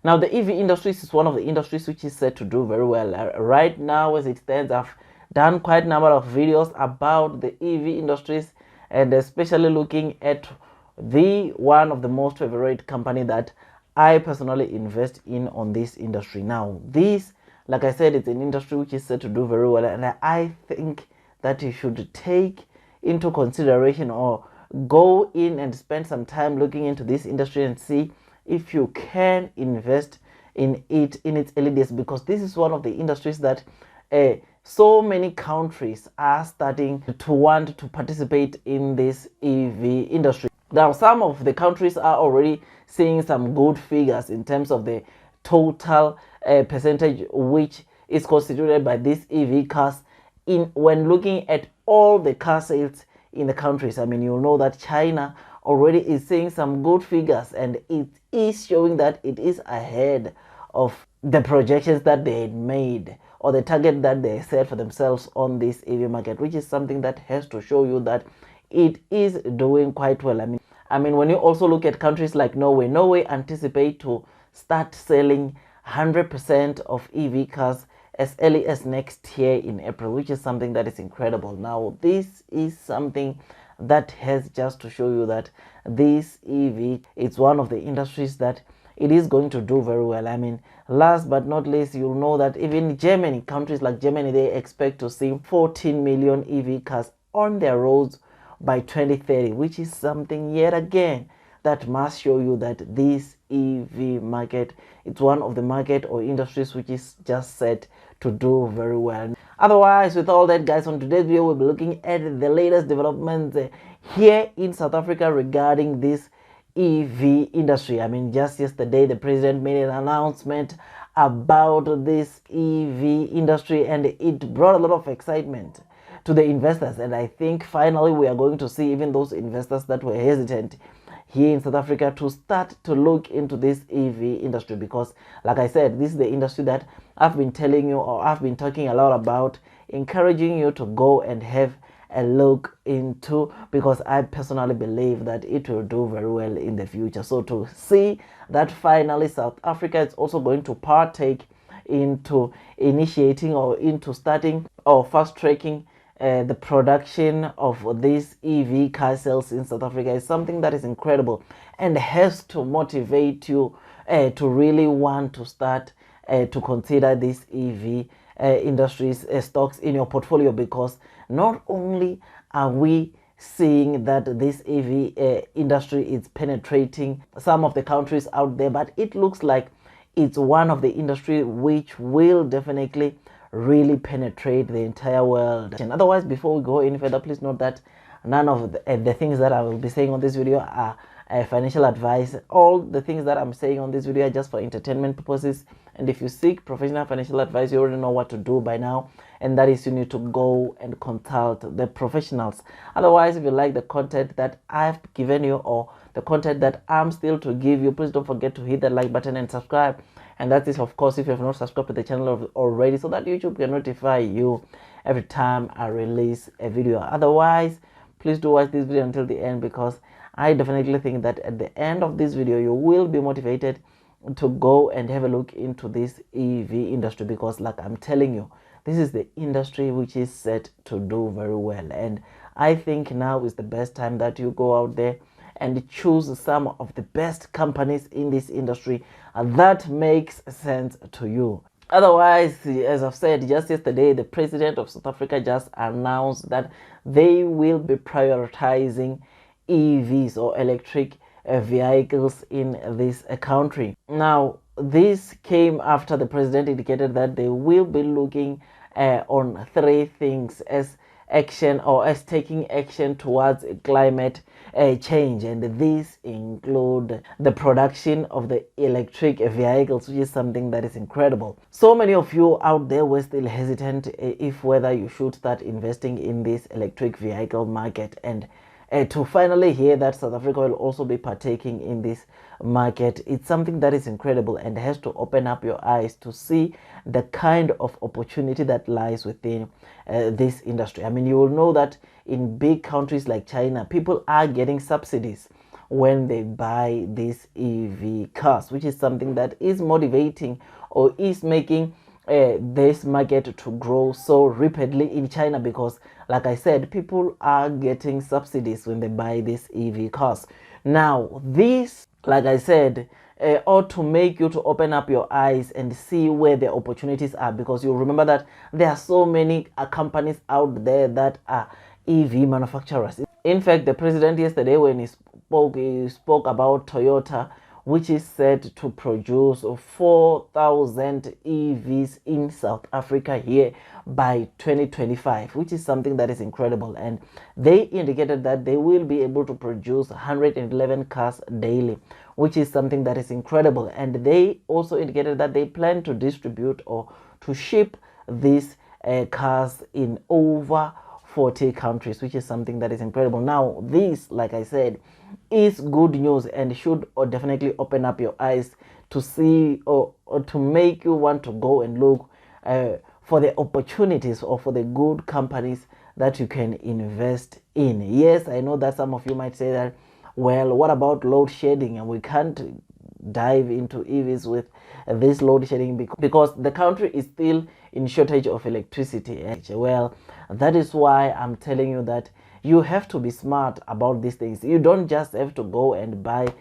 Now, the EV industries is one of the industries which is set to do very well. Right now, as it stands, I've done quite a number of videos about the EV industries, and especially looking at the one of the most favorite company that I personally invest in on this industry. Now, this, like I said, it's an industry which is set to do very well, and I think that you should take into consideration or go in and spend some time looking into this industry and see if you can invest in it in its early days, because this is one of the industries that so many countries are starting to want to participate in this EV industry. Now, some of the countries are already seeing some good figures in terms of the total percentage which is constituted by these EV cars when looking at all the car sales in the countries. I mean, you'll know that China already is seeing some good figures, and it is showing that it is ahead of the projections that they had made or the target that they set for themselves on this EV market, which is something that has to show you that it is doing quite well. I mean, when you also look at countries like Norway anticipate to start selling 100% of EV cars as early as next year in April, which is something that is incredible. Now, this is something that has just to show you that this EV, it's one of the industries that it is going to do very well. I mean, last but not least, you'll know that even Germany, countries like Germany, they expect to see 14 million EV cars on their roads by 2030, which is something yet again that must show you that this EV market, it's one of the market or industries which is just set to do very well. Otherwise, with all that, guys, on today's video we'll be looking at the latest developments here in South Africa regarding this EV industry. I mean, just yesterday the president made an announcement about this EV industry, and it brought a lot of excitement to the investors, and I think finally we are going to see even those investors that were hesitant here in South Africa to start to look into this EV industry, because like I said, this is the industry that I've been telling you, or I've been talking a lot about, encouraging you to go and have a look into, because I personally believe that it will do very well in the future. So to see that finally South Africa is also going to partake into initiating or into starting or fast tracking the production of these EV car sales in South Africa is something that is incredible and has to motivate you to really want to start to consider these EV industries stocks in your portfolio, because not only are we seeing that this EV industry is penetrating some of the countries out there, but it looks like it's one of the industry which will definitely really penetrate the entire world. And otherwise, before we go any further, please note that none of the things that I will be saying on this video are financial advice. All the things that I'm saying on this video are just for entertainment purposes, and if you seek professional financial advice, you already know what to do by now, and that is you need to go and consult the professionals. Otherwise, if you like the content that I've given you or the content that I'm still to give you, please don't forget to hit that like button and subscribe. And that is, of course, if you have not subscribed to the channel already, so that YouTube can notify you every time I release a video. Otherwise, please do watch this video until the end, because I definitely think that at the end of this video you will be motivated to go and have a look into this EV industry, because like I'm telling you, this is the industry which is set to do very well, and I think now is the best time that you go out there and choose some of the best companies in this industry that makes sense to you. Otherwise, as I've said, just yesterday the president of South Africa just announced that they will be prioritizing EVs or electric vehicles in this country. Now, this came after the president indicated that they will be looking on three things as action or as taking action towards climate change, and these include the production of the electric vehicles, which is something that is incredible. So many of you out there were still hesitant if whether you should start investing in this electric vehicle market, and to finally hear that South Africa will also be partaking in this market, it's something that is incredible and has to open up your eyes to see the kind of opportunity that lies within this industry. I mean, you will know that in big countries like China, people are getting subsidies when they buy these EV cars, which is something that is motivating or is making this market to grow so rapidly in China, because like I said, people are getting subsidies when they buy these EV cars. Now this, like I said, ought to make you to open up your eyes and see where the opportunities are, because you remember that there are so many companies out there that are EV manufacturers. In fact, the president yesterday, when he spoke about Toyota, which is set to produce 4,000 EVs in South Africa here by 2025, which is something that is incredible. And they indicated that they will be able to produce 111 cars daily, which is something that is incredible. And they also indicated that they plan to distribute or to ship these cars in over 40 countries, which is something that is incredible. Now this, like I said, is good news and should definitely open up your eyes to see or to make you want to go and look for the opportunities or for the good companies that you can invest in. Yes, I know that some of you might say that, well, what about load shedding, and we can't dive into EVs with this load shedding because the country is still in shortage of electricity. Well, that is why I'm telling you that you have to be smart about these things. You don't just have to go and buy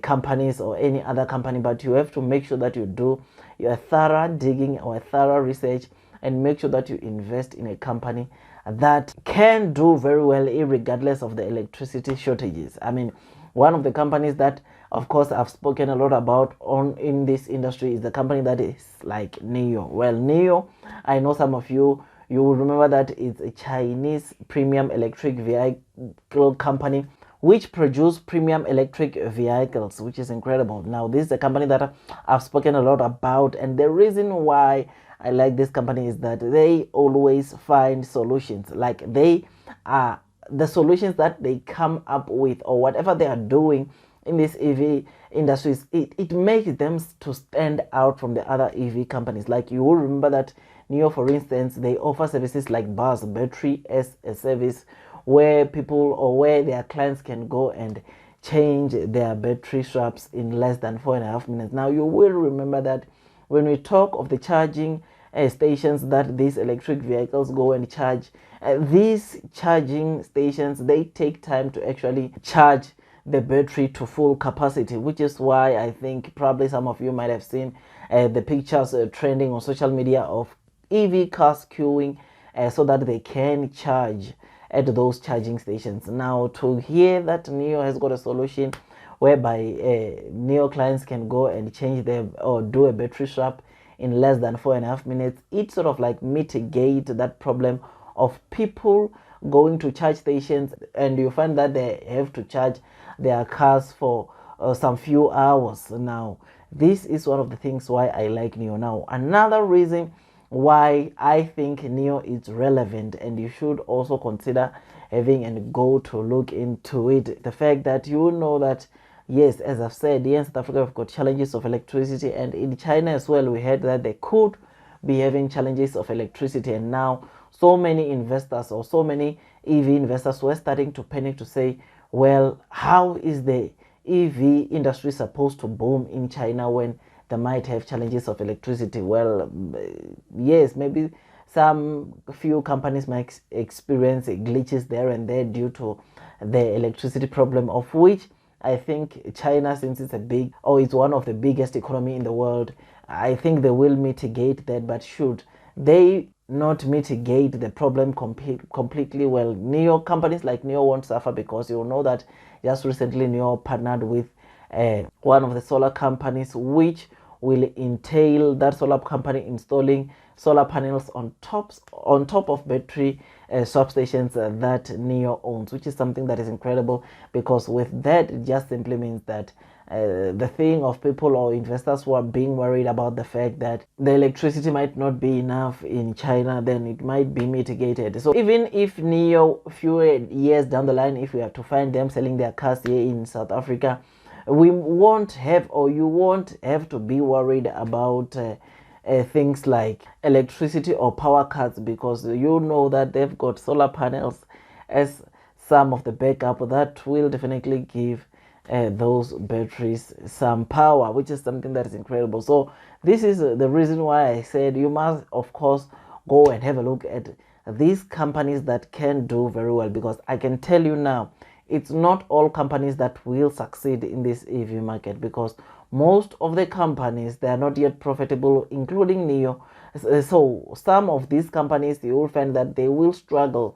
companies or any other company, but you have to make sure that you do your thorough digging or thorough research and make sure that you invest in a company that can do very well regardless of the electricity shortages. I mean, one of the companies that, of course, I've spoken a lot about in this industry is the company that is like NIO. Well, NIO, I know some of you will remember that it's a Chinese premium electric vehicle company which produce premium electric vehicles, which is incredible. Now, this is a company that I've spoken a lot about, and the reason why I like this company is that they always find solutions. Like, they are the solutions that they come up with, or whatever they are doing in this EV industries, it makes them to stand out from the other EV companies. Like, you will remember that NIO, for instance, they offer services like bus battery as a service, where people or where their clients can go and change their battery swaps in less than 4.5 minutes. Now, you will remember that when we talk of the charging stations that these electric vehicles go and charge, these charging stations, they take time to actually charge the battery to full capacity, which is why I think probably some of you might have seen the pictures trending on social media of EV cars queuing so that they can charge at those charging stations. Now, to hear that NIO has got a solution whereby NIO clients can go and change their or do a battery swap in less than 4.5 minutes, it sort of like mitigate that problem of people going to charge stations, and you find that they have to charge their cars for some few hours. Now, this is one of the things why I like NIO. Now, another reason why I think NIO is relevant and you should also consider having and go to look into it, the fact that you know that, yes, as I've said, here in South Africa we've got challenges of electricity, and in China as well we heard that they could be having challenges of electricity, and now so many investors or so many EV investors were starting to panic to say, well, how is the EV industry supposed to boom in China when they might have challenges of electricity? Well, yes, maybe some few companies might experience glitches there and there due to the electricity problem, of which I think China, since it's it's one of the biggest economy in the world, I think they will mitigate that. But should they not mitigate the problem completely, well, NIO companies like NIO won't suffer, because you know that just recently NIO partnered with one of the solar companies, which will entail that solar company installing solar panels on top of battery substations that NIO owns, which is something that is incredible, because with that it just simply means that the thing of people or investors who are being worried about the fact that the electricity might not be enough in China, then it might be mitigated. So even if NIO, few years down the line, if we have to find them selling their cars here in South Africa, we won't have, or you won't have to be worried about things like electricity or power cuts, because you know that they've got solar panels as some of the backup that will definitely give those batteries some power, which is something that is incredible. So this is the reason why I said you must, of course, go and have a look at these companies that can do very well, because I can tell you now, it's not all companies that will succeed in this EV market, because most of the companies, they are not yet profitable, including NIO. So some of these companies, you will find that they will struggle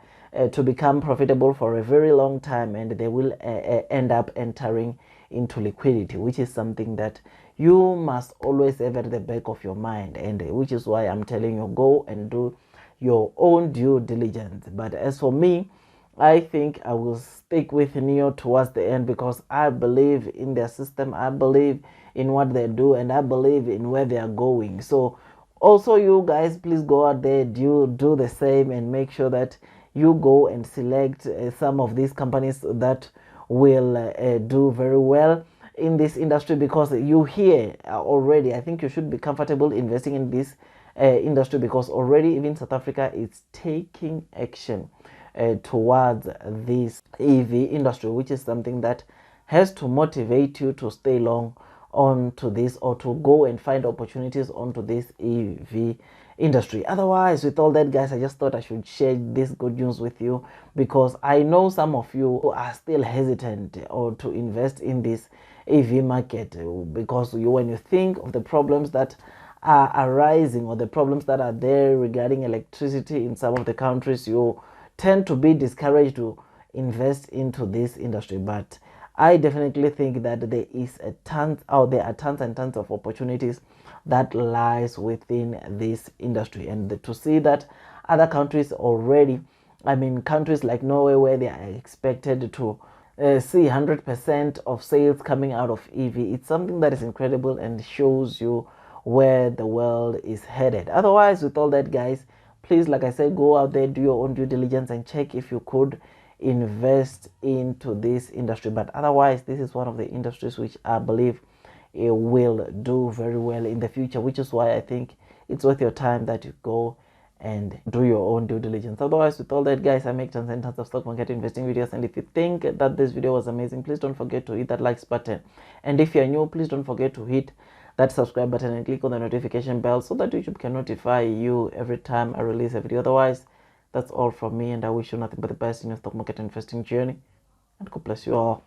to become profitable for a very long time, and they will end up entering into liquidity, which is something that you must always have at the back of your mind, and which is why I'm telling you, go and do your own due diligence. But as for me, I think I will stick with NIO towards the end, because I believe in their system, I believe in what they do, and I believe in where they are going. So also, you guys, please go out there, do the same, and make sure that you go and select some of these companies that will do very well in this industry, because you here already, I think you should be comfortable investing in this industry, because already even South Africa is taking action towards this EV industry, which is something that has to motivate you to stay long onto this, or to go and find opportunities onto this EV industry. Otherwise, with all that, guys, I just thought I should share this good news with you, because I know some of you are still hesitant or to invest in this EV market, because when you think of the problems that are arising, or the problems that are there regarding electricity in some of the countries, you tend to be discouraged to invest into this industry. But I definitely think that there is a ton, or there are tons and tons of opportunities that lies within this industry, and to see that other countries already, I mean countries like Norway, where they are expected to see 100% of sales coming out of EV, it's something that is incredible and shows you where the world is headed. Otherwise, with all that, guys, please, like I said, go out there, do your own due diligence, and check if you could invest into this industry. But otherwise, this is one of the industries which I believe it will do very well in the future, which is why I think it's worth your time that you go and do your own due diligence. Otherwise, with all that, guys, I make tons and tons of stock market investing videos, and if you think that this video was amazing, please don't forget to hit that likes button, and if you're new, please don't forget to hit that subscribe button and click on the notification bell, so that YouTube can notify you every time I release a video. Otherwise, that's all from me, and I wish you nothing but the best in your stock market investing journey, and God bless you all.